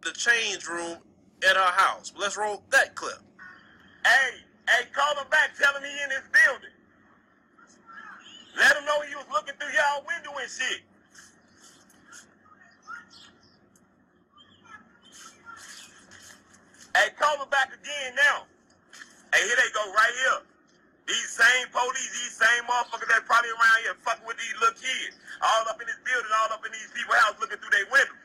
the change room at her house. Let's roll that clip. Hey, call him back. Tell him he in his building. Let him know he was looking through y'all window and shit. Hey, call him back again now. Hey, here they go right here. These same police, these same motherfuckers that probably around here fucking with these little kids. All up in this building, all up in these people's house looking through their window.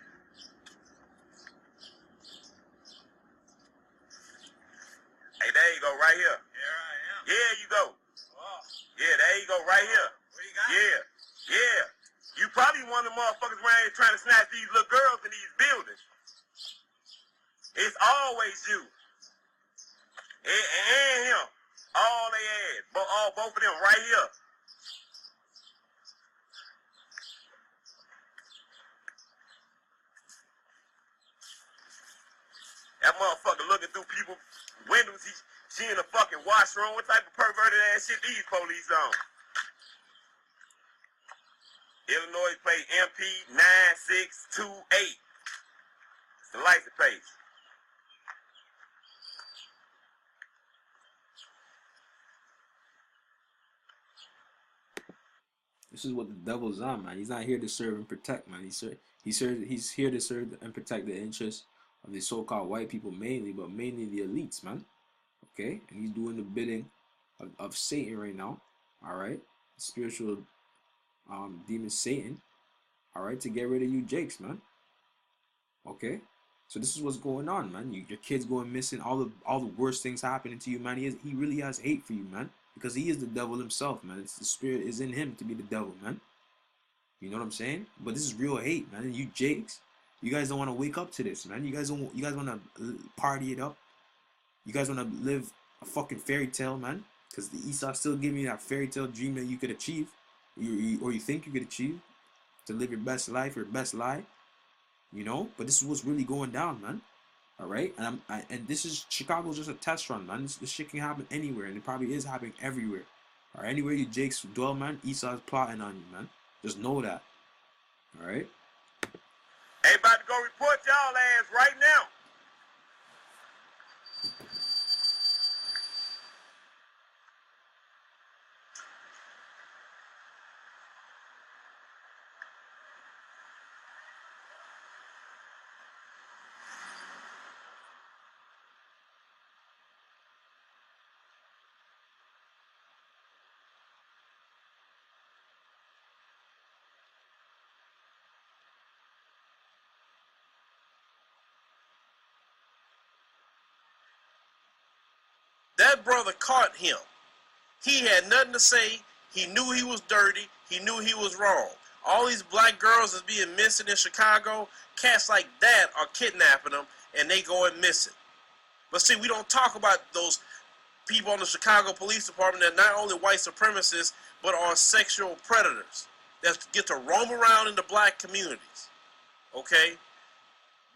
Hey, there you go, right here. Here I am. Yeah, you go. Oh. Yeah, there you go, right here. What do you got? Yeah. You probably one of the motherfuckers around here trying to snatch these little girls in these buildings. It's always you. And him. All they ass. Both of them right here. That motherfucker looking through people's windows. She in the fucking washroom. What type of perverted ass shit these police on? Illinois plate MP 9628. It's the license plate. This is what the devil's on, man. He's not here to serve and protect, man. He's here to serve and protect the interests of the so-called white people mainly, but mainly the elites, man. Okay? And he's doing the bidding of Satan right now. Alright? Spiritual demon Satan. Alright? To get rid of you jakes, man. Okay? So this is what's going on, man. Your kid's going missing, all the worst things happening to you, man. He really has hate for you, man. Because he is the devil himself, man. The spirit is in him to be the devil, man. You know what I'm saying? But this is real hate, man. And you jakes, you guys don't want to wake up to this, man. You guys want to party it up. You guys want to live a fucking fairy tale, man. Because the Esau still giving you that fairy tale dream that you could achieve, or you think you could achieve, to live your best life, your best lie. You know. But this is what's really going down, man. All right, and this is Chicago's just a test run, man. This shit can happen anywhere, and it probably is happening everywhere. All right, anywhere you jakes dwell, man, Esau's plotting on you, man. Just know that. All right. Hey, about to go report y'all ass right now. That brother caught him. He had nothing to say. He knew he was dirty. He knew he was wrong. All these black girls is being missing in Chicago. Cats like that are kidnapping them, and they going missing. But see, we don't talk about those people in the Chicago Police Department that not only white supremacists, but are sexual predators that get to roam around in the black communities. Okay?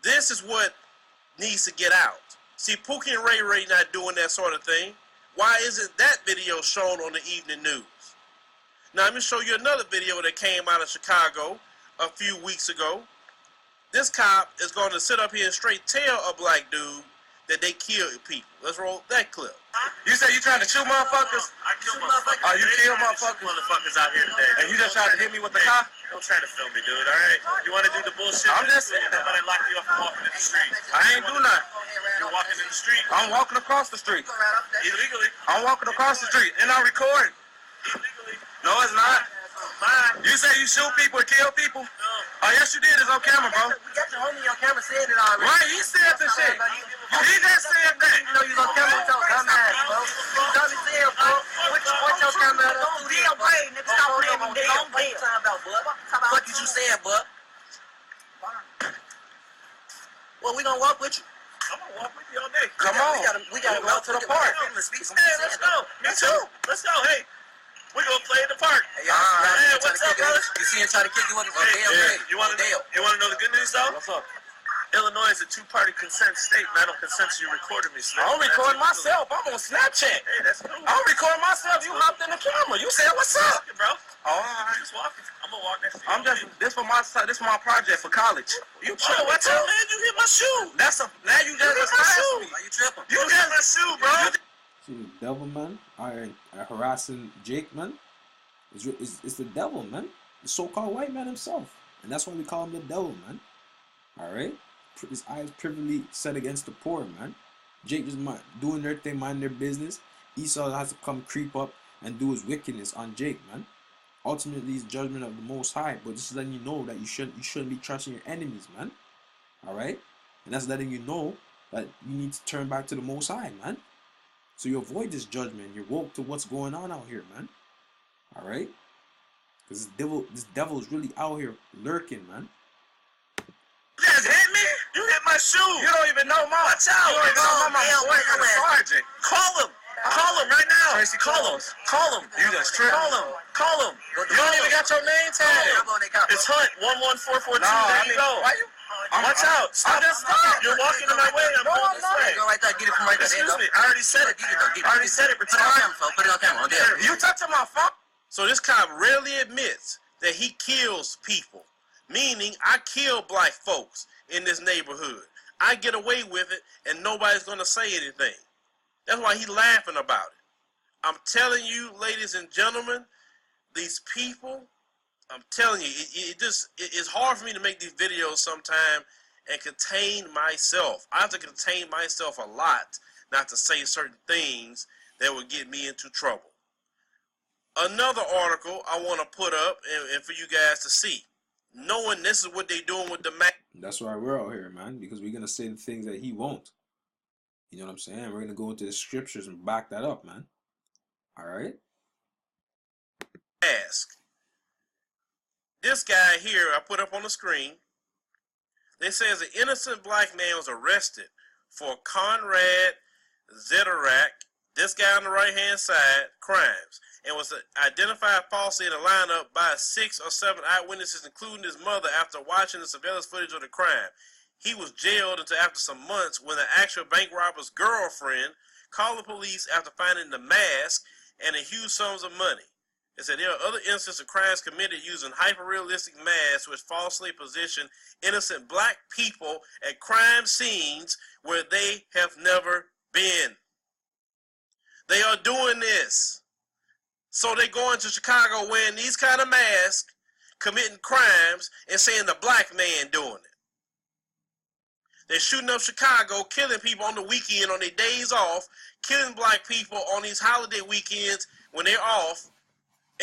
This is what needs to get out. See, Pookie and Ray Ray not doing that sort of thing. Why isn't that video shown on the evening news? Now, let me show you another video that came out of Chicago a few weeks ago. This cop is going to sit up here and straight tell a black dude that they killed people. Let's roll that clip. You say you trying to shoot motherfuckers? I killed motherfuckers. Oh, you killed motherfuckers out here today. And you just tried to hit me with the car? Don't try to film me, dude, alright? You want to do the bullshit? I'm just saying. Nobody lock you up from walking in the street. I ain't do nothing. You're walking in the street. I'm walking across the street. Illegally. I'm walking across the street, and I'm recording. Illegally. No, it's not. Fine. You say you shoot people and kill people? No. Oh, yes, you did. It's on camera, bro. We got your homie on camera saying it already. Right, he said the shit. He just said that. You know you on camera with your dumb ass, bro. You dumb as hell, bro. What your camera up? Don't deal, boy. Nigga, stop playing me deal. What you talking about, bud? What did you say, bud? Well, we gonna walk with you. I'm gonna walk with you all day. Come on. We gotta go to the park. Hey, let's go. Me too. Let's go. Hey, we're gonna play in the park. Hey, what's up, brother? You see him try to kick you with a Hey, you wanna know the good news, though? What's up? Illinois is a two-party consent state, and I don't consent to you recording me, Slim. I'm recording myself. I'm on Snapchat. Hey, that's cool. I'm recording myself. You hopped in the camera. You said, what's up? Walking, bro. Oh, all right. Just walking. I'm gonna walk next to you. I'm just, this for my project for college. You chill, What's what's up, up? man? You hit my my shoe. Now you just shoe. Now you tripping. You got my shoe, bro. See the devil, man, are harassing Jake, man. It's the devil, man. The so-called white man himself. And that's why we call him the devil, man. Alright? His eyes privily set against the poor, man. Jake just doing their thing, mind their business. Esau has to come creep up and do his wickedness on Jake, man. Ultimately, it's judgment of the Most High. But just letting you know that you shouldn't be trusting your enemies, man. Alright? And that's letting you know that you need to turn back to the Most High, man. So you avoid this judgment. You're woke to what's going on out here, man. Alright? Because this devil is really out here lurking, man. You just hit me? You hit my shoe. You don't even know Mom. Watch out. You don't even know Mom. I'm a sergeant. Call him. Call him right now. Call him. Call him. You just tripped. Call him. Call him. You don't even got your name tag. It's Hunt 11442. There you go. Watch out. Stop. You're walking in my way. I'm going this way. Go right there. Get it from right there. Excuse me. I already said it. I already said it. Put it on camera, folks. Put it on camera. You touching my phone? So this cop rarely admits that he kills people, meaning I kill black folks in this neighborhood. I get away with it and nobody's going to say anything. That's why he's laughing about it. I'm telling you, ladies and gentlemen, these people, I'm telling you, it's hard for me to make these videos sometimes and contain myself. I have to contain myself a lot not to say certain things that would get me into trouble. Another article I want to put up and for you guys to see, knowing this is what they're doing with the man. That's why we're out here, man, because we're going to say the things that he won't. You know what I'm saying? We're going to go into the scriptures and back that up, man. All right? Ask. This guy here, I put up on the screen, they says an innocent black man was arrested for Conrad Zedarak, this guy on the right-hand side, crimes, and was identified falsely in a lineup by 6 or 7 eyewitnesses, including his mother, after watching the surveillance footage of the crime. He was jailed until after some months when the actual bank robber's girlfriend called the police after finding the mask and a huge sums of money. It said there are other instances of crimes committed using hyper-realistic masks which falsely position innocent black people at crime scenes where they have never been. They are doing this. So they go into Chicago wearing these kind of masks, committing crimes, and saying the black man doing it. They're shooting up Chicago, killing people on the weekend on their days off, killing black people on these holiday weekends when they're off,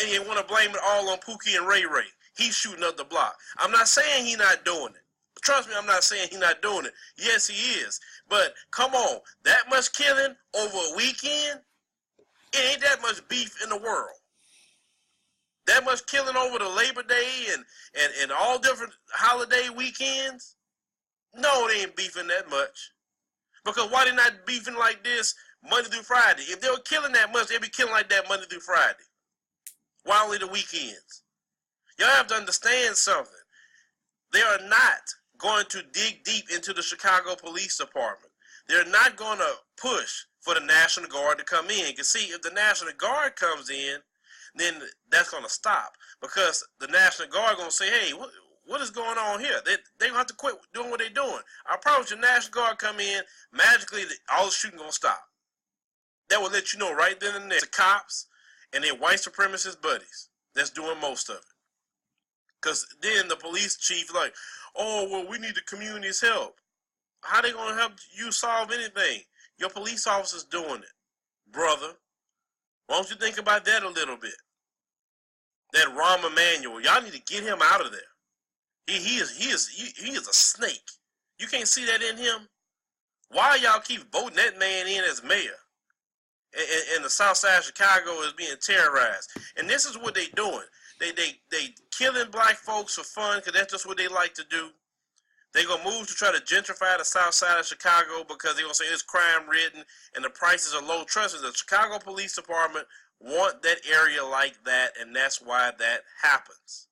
and you want to blame it all on Pookie and Ray Ray. He's shooting up the block. I'm not saying he's not doing it. Trust me, I'm not saying he's not doing it. Yes, he is. But come on, that much killing over a weekend? It ain't that much beef in the world. That much killing over the Labor Day and all different holiday weekends? No, they ain't beefing that much. Because why they not beefing like this Monday through Friday? If they were killing that much, they'd be killing like that Monday through Friday. Why only the weekends? Y'all have to understand something. They are not going to dig deep into the Chicago Police Department. They're not going to push for the National Guard to come in. Because see, if the National Guard comes in, then that's going to stop. Because the National Guard going to say, hey, what is going on here? They're going to have to quit doing what they're doing. I promise you, the National Guard come in, magically all the shooting going to stop. That will let you know right then and there. The cops and their white supremacist buddies that's doing most of it. Because then the police chief like, oh, well, we need the community's help. How they going to help you solve anything? Your police officer's doing it, brother. Why don't you think about that a little bit? That Rahm Emanuel, y'all need to get him out of there. He is a snake. You can't see that in him. Why y'all keep voting that man in as mayor? And the South Side of Chicago is being terrorized. And this is what they doing. They killing black folks for fun because that's just what they like to do. They're going to move to try to gentrify the South Side of Chicago because they're going to say it's crime-ridden and the prices are low. Trust me, the Chicago Police Department want that area like that, and that's why that happens.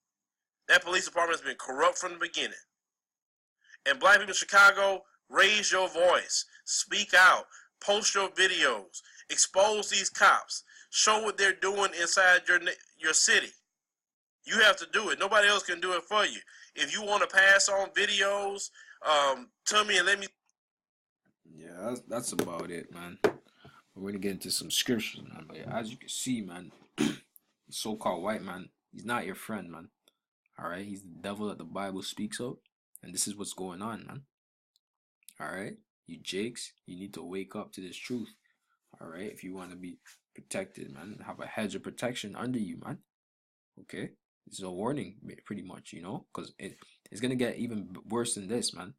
That police department has been corrupt from the beginning. And black people in Chicago, raise your voice. Speak out. Post your videos. Expose these cops. Show what they're doing inside your city. You have to do it. Nobody else can do it for you. If you want to pass on videos, tell me and let me. Yeah, that's about it, man. We're gonna get into some scriptures, man. But as you can see, man, the so-called white man, he's not your friend, man. All right, he's the devil that the Bible speaks of, and this is what's going on, man. All right, you Jakes, you need to wake up to this truth. All right, if you want to be protected, man, have a hedge of protection under you, man. Okay, this is a warning, pretty much, you know, because it's gonna get even worse than this, man.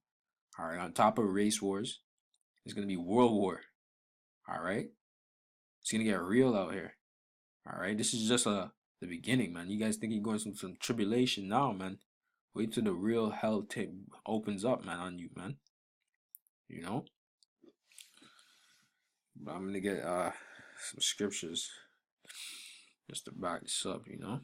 All right, on top of race wars, it's gonna be world war. All right, it's gonna get real out here. All right, this is just the beginning, man. You guys think you're going through some tribulation now, man? Wait till the real hell opens up, man, on you, man. You know. But I'm gonna get some scriptures just to back this up, you know.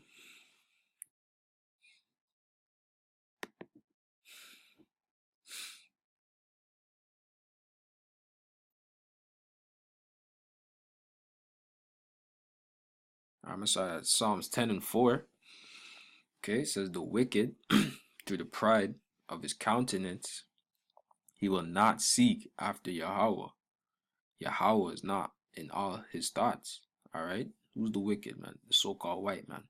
I'm gonna start at Psalms 10 and 4. Okay, it says the wicked, through the pride of his countenance, he will not seek after Yahweh. Yahweh is not in all his thoughts. All right, who's the wicked man? The so-called white man.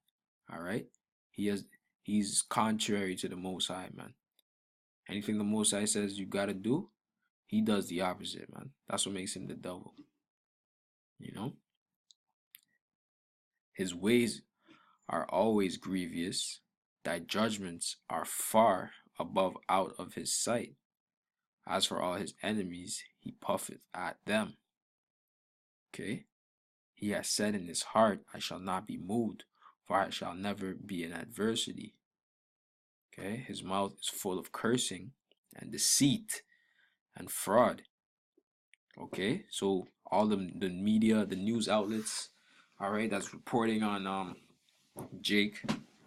All right, he's contrary to the Most High, man. Anything the Most High says you gotta do, he does the opposite, man. That's what makes him the devil. You know, his ways are always grievous. Thy judgments are far above out of his sight. As for all his enemies, he puffeth at them. Okay? He has said in his heart, I shall not be moved, for I shall never be in adversity. Okay? His mouth is full of cursing and deceit and fraud. Okay? So all the media, the news outlets, all right, that's reporting on Jake,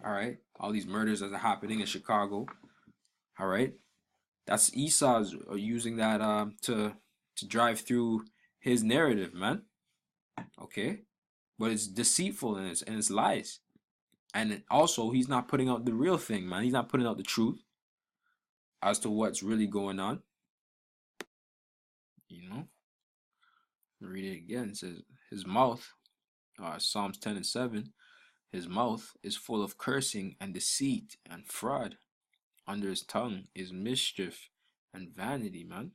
all right, all these murders that are happening in Chicago, all right, that's Esau's using that to drive through his narrative, man. Okay, but it's deceitful and it's lies, and also he's not putting out the real thing, man. He's not putting out the truth as to what's really going on. You know, read it again. It says his mouth, Psalms 10 and 7. His mouth is full of cursing and deceit and fraud. Under his tongue is mischief and vanity, man.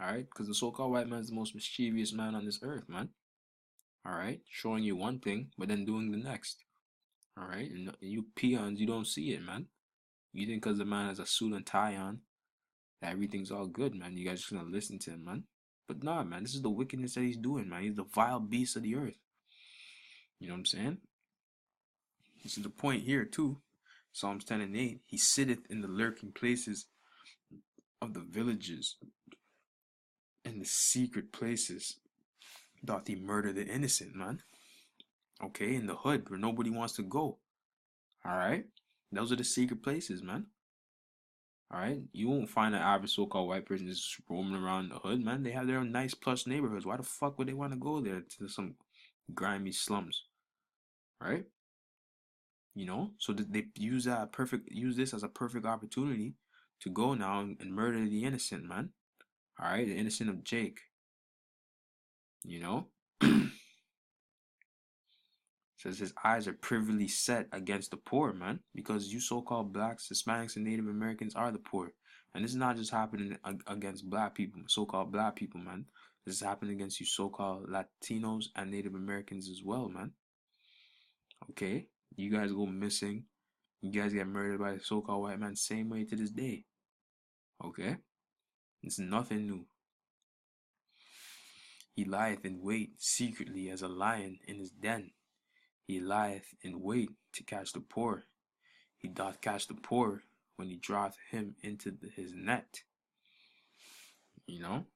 Alright? Because the so-called white man is the most mischievous man on this earth, man. Alright? Showing you one thing, but then doing the next. Alright? And you peons, you don't see it, man. You think because the man has a suit and tie on, that everything's all good, man. You guys just gonna listen to him, man. But nah, man, this is the wickedness that he's doing, man. He's the vile beast of the earth. You know what I'm saying? This is the point here, too. Psalms 10 and 8. He sitteth in the lurking places of the villages. In the secret places doth he murder the innocent, man. Okay, in the hood where nobody wants to go. Alright? Those are the secret places, man. Alright? You won't find an average so-called white person just roaming around the hood, man. They have their own nice plush neighborhoods. Why the fuck would they want to go there to some grimy slums? Right? You know? So they use this as a perfect opportunity to go now and murder the innocent, man. Alright? The innocent of Jake. You know? Says his eyes are privily set against the poor, man, because you so-called blacks, Hispanics, and Native Americans are the poor. And this is not just happening against black people, so-called black people, man. This is happening against you so-called Latinos and Native Americans as well, man. Okay? You guys go missing. You guys get murdered by the so-called white man same way to this day. Okay? It's nothing new. He lieth in wait secretly as a lion in his den. He lieth in wait to catch the poor. He doth catch the poor when he draweth him into his net. You know?